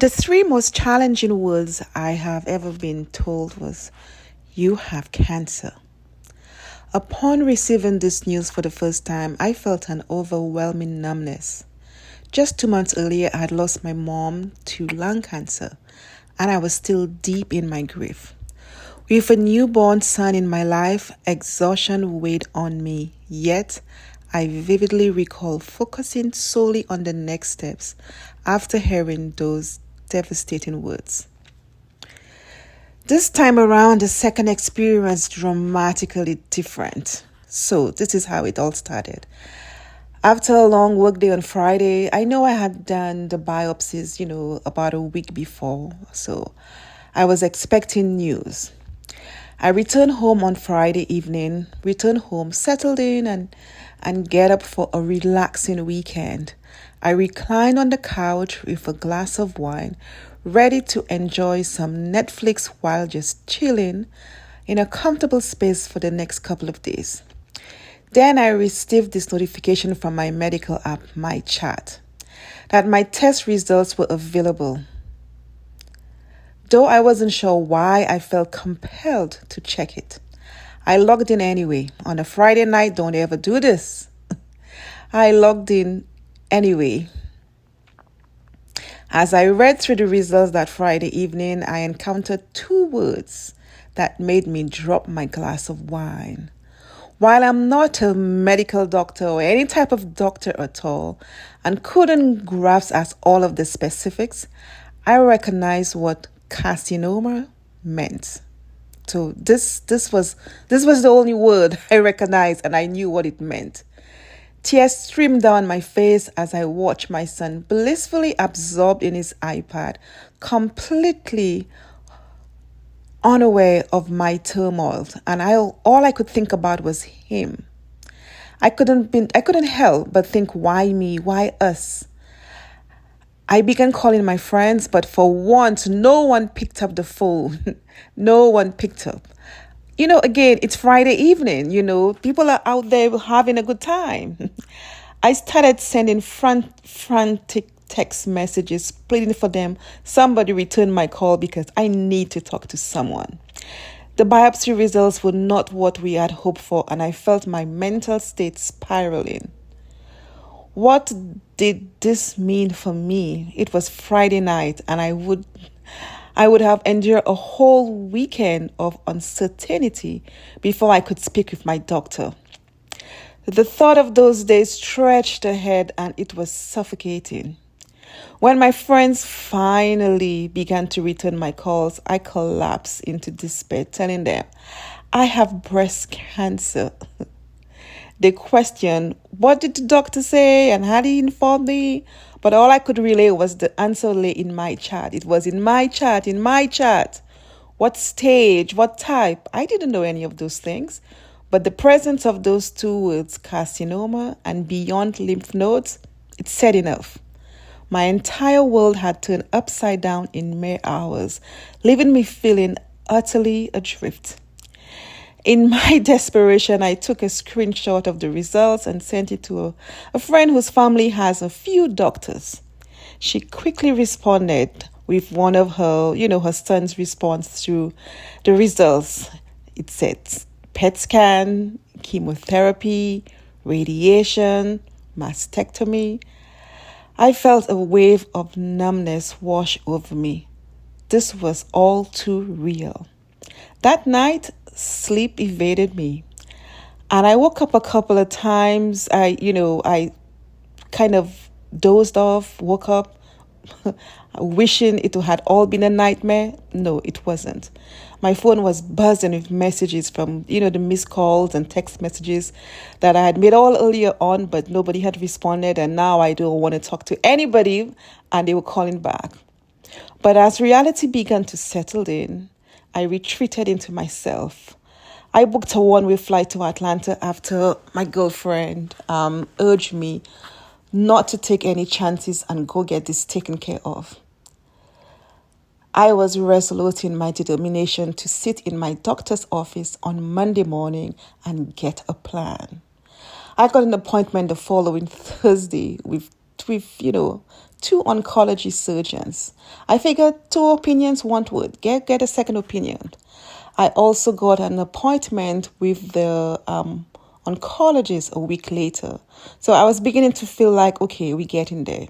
The three most challenging words I have ever been told was, "You have cancer." Upon receiving this news for the first time, I felt an overwhelming numbness. Just 2 months earlier, I had lost my mom to lung cancer, and I was still deep in my grief. With a newborn son in my life, exhaustion weighed on me, yet I vividly recall focusing solely on the next steps after hearing those devastating words. This time around, the second experience was dramatically different. So, this is how it all started. After a long workday on Friday, I know I had done the biopsies, about a week before. So, I was expecting news. I returned home on Friday evening, settled in and get up for a relaxing weekend. I reclined on the couch with a glass of wine, ready to enjoy some Netflix while just chilling in a comfortable space for the next couple of days. Then I received this notification from my medical app, My Chart, that my test results were available. Though I wasn't sure why, I felt compelled to check it. I logged in anyway. On a Friday night, don't ever do this. I logged in anyway. As I read through the results that Friday evening, I encountered two words that made me drop my glass of wine. While I'm not a medical doctor or any type of doctor at all, and couldn't grasp at all of the specifics, I recognized what carcinoma meant. So this was the only word I recognized, and I knew what it meant. Tears streamed down my face as I watched my son blissfully absorbed in his iPad, completely unaware of my turmoil, and all I could think about was him. I couldn't help but think, why me? Why us? I began calling my friends, but for once, no one picked up the phone. No one picked up. Again, it's Friday evening, people are out there having a good time. I started sending frantic text messages, pleading for them. Somebody return my call because I need to talk to someone. The biopsy results were not what we had hoped for, and I felt my mental state spiraling. What did this mean for me? It was Friday night, and I would have endured a whole weekend of uncertainty before I could speak with my doctor. The thought of those days stretched ahead, and it was suffocating. When my friends finally began to return my calls, I collapsed into despair, telling them, "I have breast cancer." They questioned, "What did the doctor say and how did he inform me?" But all I could relay was the answer lay in my chart. It was in my chart. What stage, what type? I didn't know any of those things. But the presence of those two words, carcinoma and beyond lymph nodes, it said enough. My entire world had turned upside down in mere hours, leaving me feeling utterly adrift. In my desperation, I took a screenshot of the results and sent it to a friend whose family has a few doctors. She quickly responded with one of her son's response to the results. It said PET scan, chemotherapy, radiation, mastectomy. I felt a wave of numbness wash over me. This was all too real. That night, sleep evaded me, and I woke up a couple of times. I kind of dozed off, woke up wishing it had all been a nightmare. No, it wasn't. My phone was buzzing with messages from the missed calls and text messages that I had made all earlier on, but nobody had responded, and now I don't want to talk to anybody, and they were calling back. But as reality began to settle in, I retreated into myself. I booked a one-way flight to Atlanta after my girlfriend urged me not to take any chances and go get this taken care of. I was resolute in my determination to sit in my doctor's office on Monday morning and get a plan. I got an appointment the following Thursday with with, two oncology surgeons. I figured two opinions won't work. Get a second opinion. I also got an appointment with the oncologist a week later. So I was beginning to feel like, okay, we're getting there.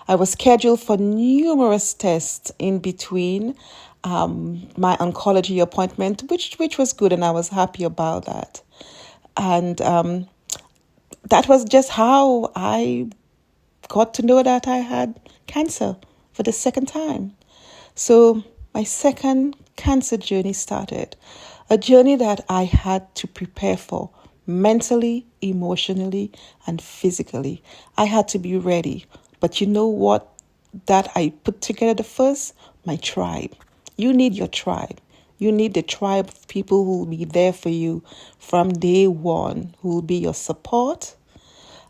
I was scheduled for numerous tests in between my oncology appointment, which was good, and I was happy about that. And that was just how I got to know that I had cancer for the second time. So my second cancer journey started, a journey that I had to prepare for mentally, emotionally, and physically. I had to be ready. But you know what that I put together the first? My tribe. You need your tribe. You need the tribe of people who will be there for you from day one, who will be your support,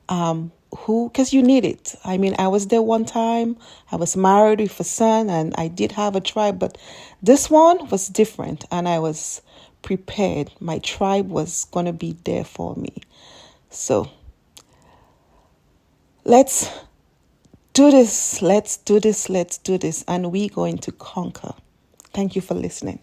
because you need it. I mean, I was there one time, I was married with a son, and I did have a tribe, but this one was different, and I was prepared. My tribe was going to be there for me. So let's do this, and we're going to conquer. Thank you for listening.